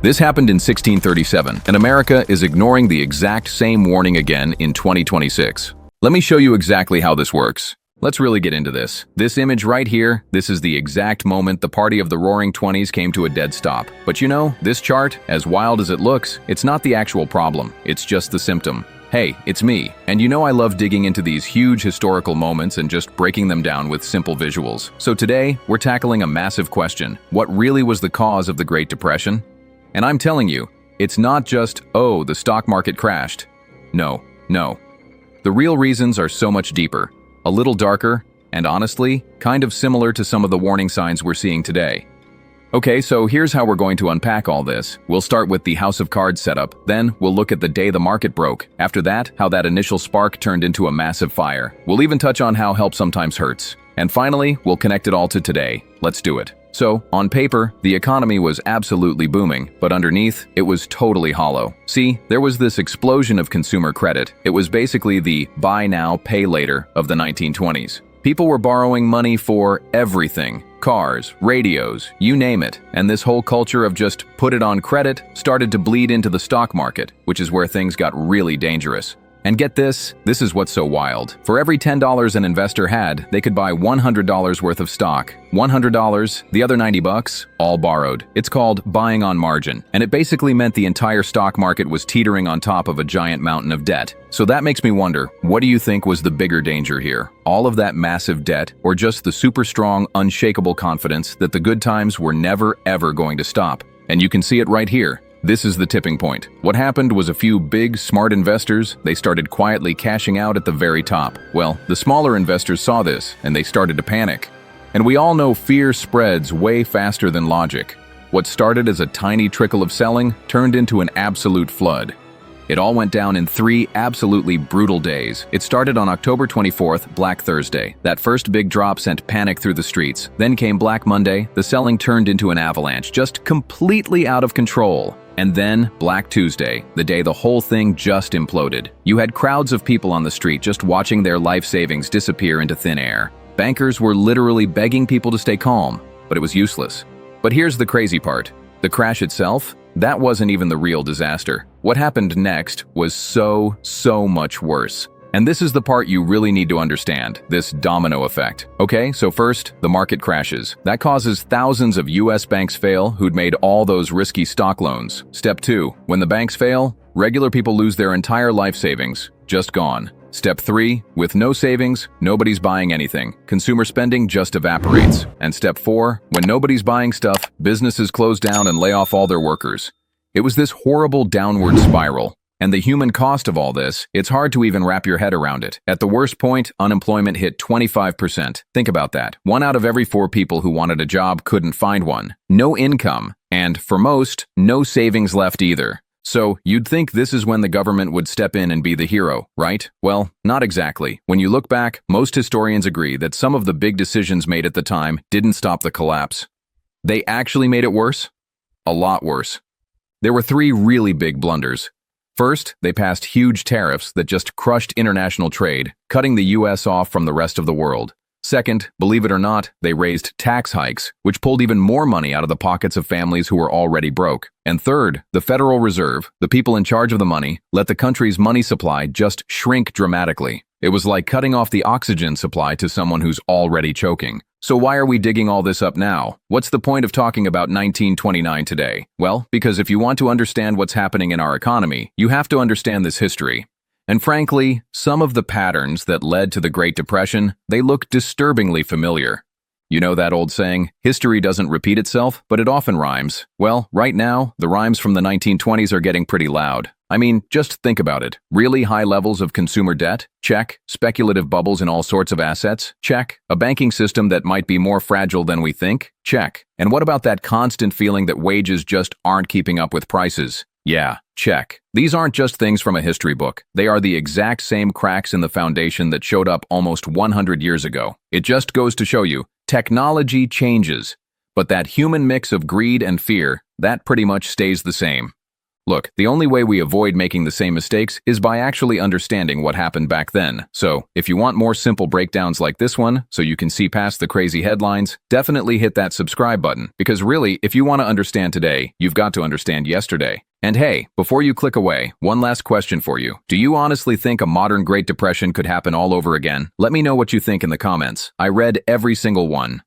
This happened in 1637, and America is ignoring the exact same warning again in 2026. Let me show you exactly how this works. Let's really get into this. This image right here, this is the exact moment the party of the Roaring Twenties came to a dead stop. But you know, this chart, as wild as it looks, it's not the actual problem, it's just the symptom. Hey, it's me, and you know I love digging into these huge historical moments and just breaking them down with simple visuals. So today, we're tackling a massive question. What really was the cause of the Great Depression? And I'm telling you, it's not just, oh, the stock market crashed. No. The real reasons are so much deeper, a little darker, and honestly, kind of similar to some of the warning signs we're seeing today. Okay, so here's how we're going to unpack all this. We'll start with the House of Cards setup, then we'll look at the day the market broke. After that, how that initial spark turned into a massive fire. We'll even touch on how help sometimes hurts. And finally, we'll connect it all to today. Let's do it. So, on paper, the economy was absolutely booming, but underneath, it was totally hollow. See, there was this explosion of consumer credit. It was basically the buy now, pay later of the 1920s. People were borrowing money for everything. Cars, radios, you name it. And this whole culture of just put it on credit started to bleed into the stock market, which is where things got really dangerous. And get this is what's so wild. For every $10 an investor had, they could buy $100 worth of stock. $100, the other $90, all borrowed. It's called buying on margin, and it basically meant the entire stock market was teetering on top of a giant mountain of debt. So that makes me wonder, what do you think was the bigger danger here? All of that massive debt, or just the super strong, unshakable confidence that the good times were never ever going to stop? And you can see it right here. This is the tipping point. What happened was a few big, smart investors, they started quietly cashing out at the very top. Well, the smaller investors saw this, and they started to panic. And we all know fear spreads way faster than logic. What started as a tiny trickle of selling turned into an absolute flood. It all went down in 3 absolutely brutal days. It started on October 24th, Black Thursday. That first big drop sent panic through the streets. Then came Black Monday. The selling turned into an avalanche, just completely out of control. And then Black Tuesday, the day the whole thing just imploded. You had crowds of people on the street just watching their life savings disappear into thin air. Bankers were literally begging people to stay calm, but it was useless. But here's the crazy part. The crash itself, that wasn't even the real disaster. What happened next was so much worse. And this is the part you really need to understand, this domino effect. Okay, so first, the market crashes. That causes thousands of US banks fail who'd made all those risky stock loans. Step 2, when the banks fail, regular people lose their entire life savings, just gone. Step 3, with no savings, nobody's buying anything. Consumer spending just evaporates. And step 4, when nobody's buying stuff, businesses close down and lay off all their workers. It was this horrible downward spiral. And the human cost of all this, it's hard to even wrap your head around it. At the worst point, unemployment hit 25%. Think about that. 1 out of every 4 people who wanted a job couldn't find one. No income, and for most, no savings left either. So you'd think this is when the government would step in and be the hero, right? Well, not exactly. When you look back, most historians agree that some of the big decisions made at the time didn't stop the collapse. They actually made it worse? A lot worse. There were 3 really big blunders. First, they passed huge tariffs that just crushed international trade, cutting the US off from the rest of the world. Second, believe it or not, they raised tax hikes, which pulled even more money out of the pockets of families who were already broke. And third, the Federal Reserve, the people in charge of the money, let the country's money supply just shrink dramatically. It was like cutting off the oxygen supply to someone who's already choking. So why are we digging all this up now? What's the point of talking about 1929 today? Well, because if you want to understand what's happening in our economy, you have to understand this history. And frankly, some of the patterns that led to the Great Depression, they look disturbingly familiar. You know that old saying, history doesn't repeat itself, but it often rhymes. Well, right now, the rhymes from the 1920s are getting pretty loud. I mean, just think about it. Really high levels of consumer debt? Check. Speculative bubbles in all sorts of assets? Check. A banking system that might be more fragile than we think? Check. And what about that constant feeling that wages just aren't keeping up with prices? Yeah, check. These aren't just things from a history book. They are the exact same cracks in the foundation that showed up almost 100 years ago. It just goes to show you, technology changes, but that human mix of greed and fear, that pretty much stays the same. Look, the only way we avoid making the same mistakes is by actually understanding what happened back then. So, if you want more simple breakdowns like this one, so you can see past the crazy headlines, definitely hit that subscribe button. Because really, if you want to understand today, you've got to understand yesterday. And hey, before you click away, one last question for you. Do you honestly think a modern Great Depression could happen all over again? Let me know what you think in the comments. I read every single one.